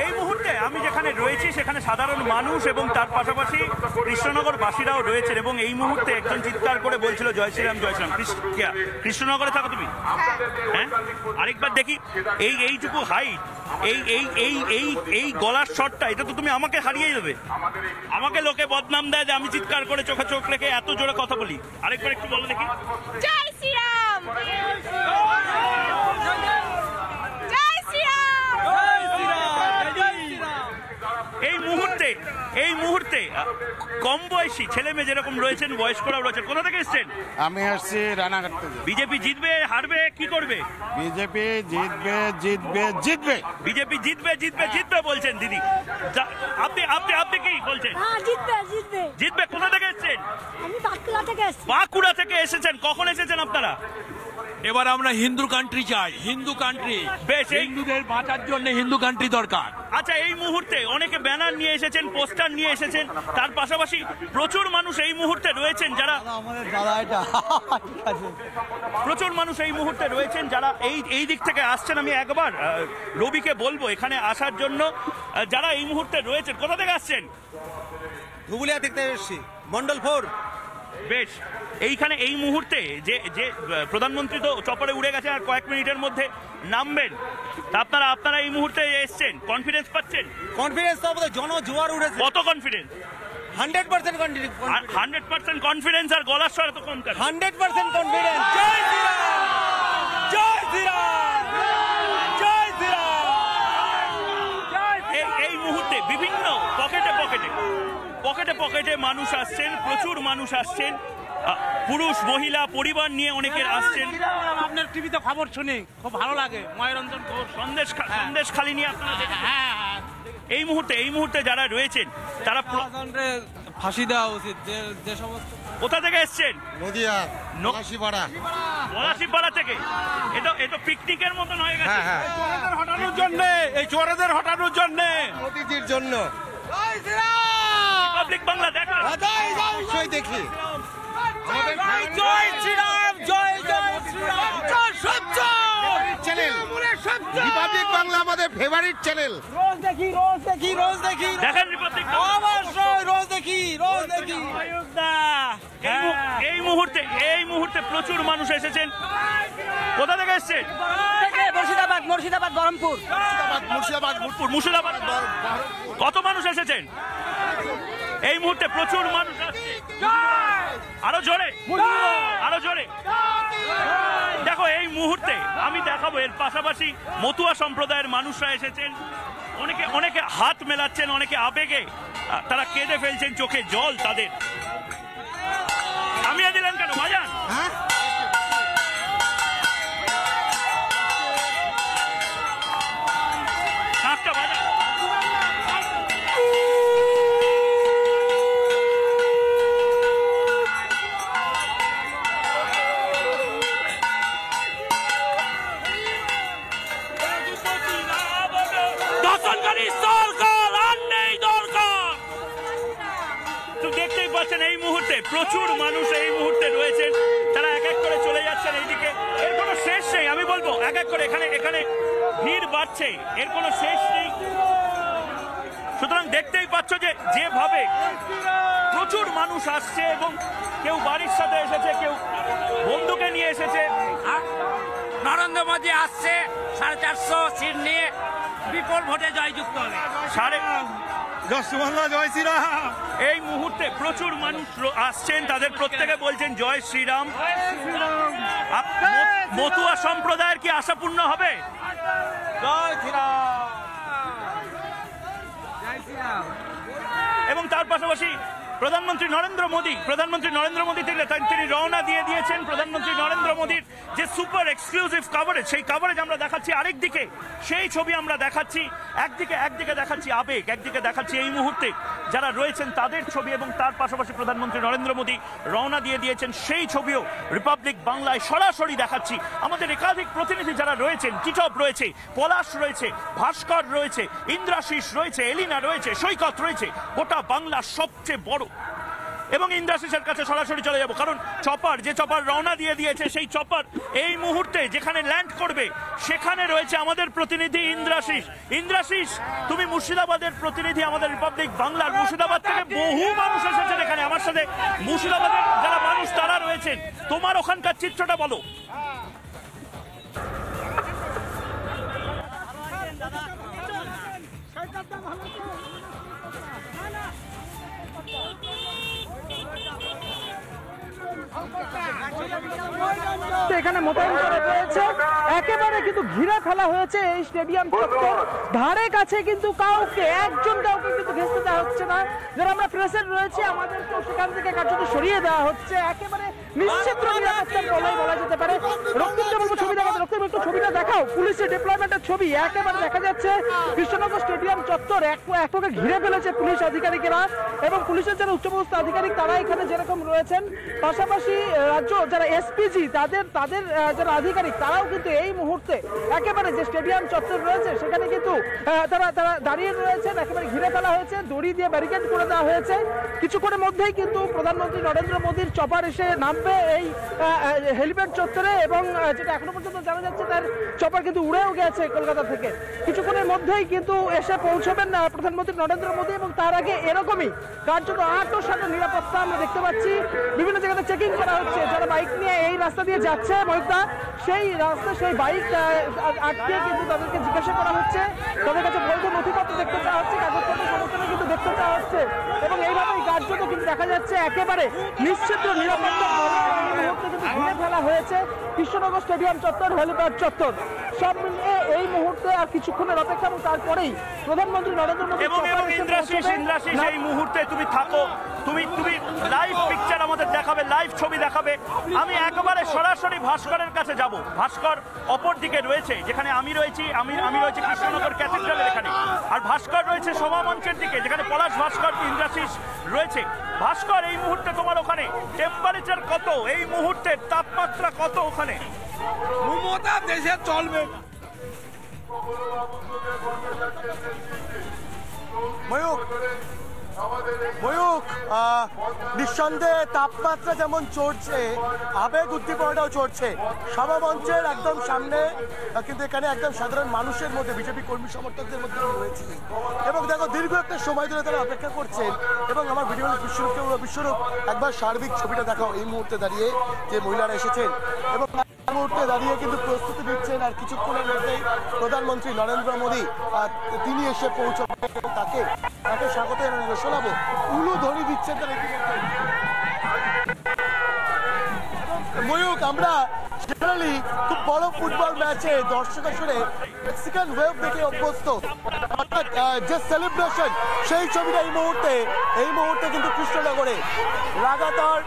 এই মুহূর্তে আমি যেখানে রয়েছি সেখানে সাধারণ মানুষ এবং তার পাশাপাশি কৃষ্ণনগর বাসীরাও রয়েছেন এবং এই মুহূর্তে একজন চিৎকার করে বলছিল জয় শ্রীরাম জয় শ্রীরাম। কৃষ্ণনগরে থাকো তুমি? হ্যাঁ, আরেকবার দেখি এইটুকু হাইট, এই গলার শটটা, এটা তো তুমি আমাকে হারিয়ে দেবে। আমাকে লোকে বদনাম দেয় যে আমি চিৎকার করে চোখে চোখ রেখে এত জোরে কথা বলি। আরেকবার একটু বলো দেখি। জয় শ্রীরাম। এই মুহূর্তে কম বয়সী ছেলে মেয়ে যেরকম রয়েছেন, বয়স্করাও রয়েছেন। কোথা থেকে এসছেন? আমি আসছি রানাঘাট থেকে। বিজেপি জিতবে, হারবে, কি করবে? বিজেপি জিতবে জিতবে জিতবে। বিজেপি জিতবে জিতবে জিতবে বলছেন দিদি। আপনি কি বলছেন? জিতবে জিতবে জিতবে। কোথা থেকে এসছেন? আমি বাঁকুড়া থেকে এসেছি। বাঁকুড়া থেকে এসেছেন। কখন এসেছেন আপনারা? এবার আমরা হিন্দু কান্ট্রি চাই, হিন্দু কান্ট্রি। বেশ, হিন্দুদের বাঁচার জন্য হিন্দু কান্ট্রি দরকার। আচ্ছা, এই মুহূর্তে অনেকে ব্যানার নিয়ে এসেছেন, পোস্টার নিয়ে এসেছেন, তার পাশাপাশি প্রচুর মানুষ এই মুহূর্তে রয়েছেন যারা প্রচুর মানুষ এই মুহূর্তে রয়েছেন যারা এই দিক থেকে আসছেন। আমি একবার রবিকে বলবো এখানে আসার জন্য, যারা এই মুহূর্তে রয়েছেন। কোথা থেকে আসছেন? ধুবুলিয়া থেকে এসেছি, মন্ডল 4। বেশ, এইখানে এই মুহূর্তে যে প্রধানমন্ত্রী তো চপারে উড়ে গেছে, আর কয়েক মিনিটের মধ্যে নামবেন। আপনারা এই মুহূর্তে এসছেন, কনফিডেন্স পাচ্ছেন? কনফিডেন্স তো আমাদের জনজোয়ার উঠেছে। কত কনফিডেন্স? 100% কনফিডেন্স। 100% কনফিডেন্স। আর গলার স্বর তো কম কেন? 100% কনফিডেন্স। জয় শ্রীরাম, জয় শ্রীরাম, জয় শ্রীরাম। এই মুহূর্তে বিভিন্ন পকেটে মানুষ আসছেন, প্রচুর মানুষ আসছেন, পুরুষ মহিলা পরিবার নিয়ে অনেকে আসছেন। আপনার টিভিতে খবর শুনি, খুব ভালো লাগে। ময়রঞ্জন ঘোষ সন্দেশ খালি নিয়ে আপনারা এই মুহূর্তে যারা রয়েছেন তারা ফাঁসি দেওয়া উচিত। যে সমস্ত কোথা থেকে এসছেন? নদিয়া, পলাশিপাড়া থেকে। এটা পিকনিকের মতন হয়ে গেছে। চোরেদের হটানোর জন্য, এই চোরেদের হটানোর জন্য, মোদিজির জন্য। রিপাবলিক বাংলা দেখা অবশ্যই দেখি। জয় শ্রীরাম, জয় জয় শ্রীরাম, জয় সত্য চ্যানেল রিপাবলিক বাংলা আমাদের ফেভারিট চ্যানেল। রোজ দেখি, রোজ দেখি, রোজ দেখি। দেখেন রিপাবলিক অবশ্যই রোজ দেখি, রোজ দেখি। এই মুহূর্তে প্রচুর মানুষ এসেছেন। কোথা থেকে এসেছেন? মুর্শিদাবাদ, বহরমপুর। মুর্শিদাবাদ। কত মানুষ এসেছেন? এই মুহূর্তে প্রচুর মানুষ আসছে। আরো জোরে, আরো জোরে। দেখো, এই মুহূর্তে আমি দেখাবো, এর পাশাপাশি মতুয়া সম্প্রদায়ের মানুষরা এসেছেন। অনেকে হাত মেলাচ্ছেন, অনেকে আবেগে তারা কেঁদে ফেলছেন, চোখে জল তাদের। থামিয়ে দিলেন কেন ভাইজান? শাঁখটা বাজান। দেখতেই পাচ্ছেন এই মুহূর্তে প্রচুর মানুষ এই মুহূর্তে রয়েছেন, তারা এক এক করে চলে যাচ্ছেন এইদিকে। এর কোনো শেষ নেই। আমি বলবো এক এক করে এখানে ভিড় বাড়ছে, এর কোনো শেষ নেই। সুতরাং দেখতেই পাচ্ছ যেভাবে প্রচুর মানুষ আসছে, এবং কেউ বাড়ির সাথে এসেছে, কেউ বন্ধুকে নিয়ে এসেছে। নরেন্দ্র মোদী আসছে 450 সিট নিয়ে, বিপুল ভোটে জয়যুক্ত হবে। জয় শ্রীরাম। এই মুহূর্তে প্রচুর মানুষ আসছেন, তাদের প্রত্যেকে বলছেন জয় শ্রীরাম। মতুয়া সম্প্রদায়ের কি আশাপূর্ণ হবে? জয় শ্রীরাম। এবং তার পাশাপাশি প্রধানমন্ত্রী নরেন্দ্র মোদী তিনি রওনা দিয়ে দিয়েছেন। প্রধানমন্ত্রী নরেন্দ্র মোদীর যে সুপার এক্সক্লুসিভ কভারেজ, সেই কভারেজ আমরা দেখাচ্ছি। আরেকদিকে সেই ছবি আমরা দেখাচ্ছি। একদিকে দেখাচ্ছি আবেগ, একদিকে দেখাচ্ছি এই মুহূর্তে যারা রয়েছেন তাদের ছবি, এবং তার পাশাপাশি প্রধানমন্ত্রী নরেন্দ্র মোদী রওনা দিয়ে দিয়েছেন সেই ছবিও রিপাবলিক বাংলায় সরাসরি দেখাচ্ছি। আমাদের একাধিক প্রতিনিধি যারা রয়েছেন, টিটপ রয়েছে, পলাশ রয়েছে, ভাস্কর রয়েছে, ইন্দ্রাশিস রয়েছে, এলিনা রয়েছে, সৈকত রয়েছে, গোটা বাংলার সবচেয়ে বড় এবং ইন্দ্রাশিসের কাছে সরাসরি চলে যাব, কারণ চপার যে চপার রওনা দিয়ে দিয়েছে সেই চপার এই মুহূর্তে যেখানে ল্যান্ড করবে সেখানে রয়েছে আমাদের প্রতিনিধি ইন্দ্রাশিস। ইন্দ্রাশিস, তুমি মুর্শিদাবাদের প্রতিনিধি আমাদের রিপাবলিক বাংলার। মুর্শিদাবাদ থেকে বহু মানুষ এসেছেন এখানে, আমার সাথে মুর্শিদাবাদের যারা মানুষ তারা রয়েছেন। তোমার ওখানকার চিত্রটা বলো। এখানে মোতায়েন করা রয়েছে, একেবারে কিন্তু ঘিরে ফেলা হয়েছে এই স্টেডিয়াম চত্বর। ধারে কাছে কিন্তু কাউকে কিন্তু ঘেঁষতে দেওয়া হচ্ছে না। যারা আমরা প্রেসের রয়েছে আমাদেরকে সেখান থেকে কার্যত সরিয়ে দেওয়া হচ্ছে। একেবারে নিশ্চিত নিরাপত্তার বলাই বলা যেতে পারে। রক্তিমকে বলবো ছবি দেখাতে, রক্তিম একটু ছবিটা দেখাও, পুলিশের ডিপ্লয়মেন্টের ছবি। একেবারে দেখা যাচ্ছে কৃষ্ণনগর স্টেডিয়াম চত্বর একটাকে ঘিরে ফেলেছে পুলিশ আধিকারিকেরা এবং পুলিশের যারা উচ্চপদস্থ আধিকারিক তারা এখানে যেরকম রয়েছেন, পাশাপাশি রাজ্য যারা এসপিজি তাদের যারা আধিকারিক তারাও কিন্তু এই মুহূর্তে একেবারে যে স্টেডিয়াম চত্বর রয়েছে সেখানে কিন্তু তারা দাঁড়িয়ে রয়েছেন। একেবারে ঘিরে ফেলা হয়েছে, দড়ি দিয়ে ব্যারিকেড করে দেওয়া হয়েছে। কিছুক্ষণের মধ্যেই কিন্তু প্রধানমন্ত্রী নরেন্দ্র মোদীর চপার এসে নামবে এই হেলিপ্যাড চত্বরে এবং যেটা এখনো পর্যন্ত জানা যাচ্ছে তার চপার কিন্তু উড়েও গেছে কলকাতা থেকে। কিছুক্ষণের মধ্যেই কিন্তু এসে পৌঁছবেন প্রধানমন্ত্রী নরেন্দ্র মোদী এবং তার আগে এরকমই কার্যত আঁটো নিরাপত্তা আমরা দেখতে পাচ্ছি। বিভিন্ন জায়গাতে চেকিং করা হচ্ছে, যারা বাইক নিয়ে এই রাস্তা দিয়ে যাচ্ছে মহিতা সেই রাস্তা সেই বাইক আটকে কিন্তু তাদেরকে জিজ্ঞাসা করা হচ্ছে, তাদের কাছে বৈধ নথিপত্র দেখতে চাওয়া হচ্ছে, কাগজপত্র সমস্ত কিন্তু দেখতে চাওয়া হচ্ছে এবং এইভাবেই কার্যত কিন্তু দেখা যাচ্ছে একেবারে নিশ্চিত নিরাপত্তা এই মুহূর্তে কিন্তু ঘিরে ফেলা হয়েছে কৃষ্ণনগর স্টেডিয়াম চত্বর, হেলিপ্যাড চত্বর। সব মিলিয়ে এই মুহূর্তে আর কিছুক্ষণের অপেক্ষা এবং তারপরেই প্রধানমন্ত্রী নরেন্দ্র মোদী এবং ইন্দ্রাশিস এই মুহূর্তে তুমি থাকো, তুমি লাইভ পিকচার আমাদের দেখাবে, লাইভ ছবি দেখাবে। আমি একেবারে সরাসরি ভাস্করের কাছে যাব। ভাস্কর অপর দিকে রয়েছে, যেখানে আমি রয়েছি, আমি রয়েছি কৃষ্ণনগর ক্যাথেড্রালের এখানে, আর ভাস্কর রয়েছে সভা মঞ্চের দিকে যেখানে পলাশ ভাস্কর, ইন্দ্রাশিস রয়েছে। ভাস্কর, এই মুহূর্তে তোমার ওখানে টেম্পারেচার কত, এই মুহূর্তে তাপমাত্রা কত ওখানে? মমতা দেশে চলবে। ময়ূক, নিঃসন্দেহে তাপমাত্রা যেমন চড়ছে, আবেগ উদ্দীপনাটাও চড়ছে। সভামঞ্চের একদম সামনে কিন্তু এখানে একদম সাধারণ মানুষের মধ্যে বিজেপি কর্মী সমর্থকদের মধ্যে রয়েছে এবং দেখো দীর্ঘ একটা সময় ধরে তারা অপেক্ষা করছেন। এবং আমার ভিডিও বিশ্বরূপ একবার সার্বিক ছবিটা দেখাও এই মুহূর্তে দাঁড়িয়ে যে মহিলারা এসেছেন এবং মুহূর্তে দাঁড়িয়ে কিন্তু প্রস্তুতি দিচ্ছেন। আর কিছুক্ষণের মধ্যেই প্রধানমন্ত্রী নরেন্দ্র মোদী তিনি এসে পৌঁছবেন এবং তাকে স্বাগত জানানো শোনাবো, উলু ধরি দিচ্ছেন তারা ইতিমধ্যে। ময়ূক, আমরা জেনারেলি খুব বড় ফুটবল ম্যাচে দর্শক আসলে মেক্সিকান ওয়েভ দেখে অভ্যস্ত, অর্থাৎ যে সেলিব্রেশন সেই ছবিটা এই মুহূর্তে কিন্তু কৃষ্ণনগরে লাগাতার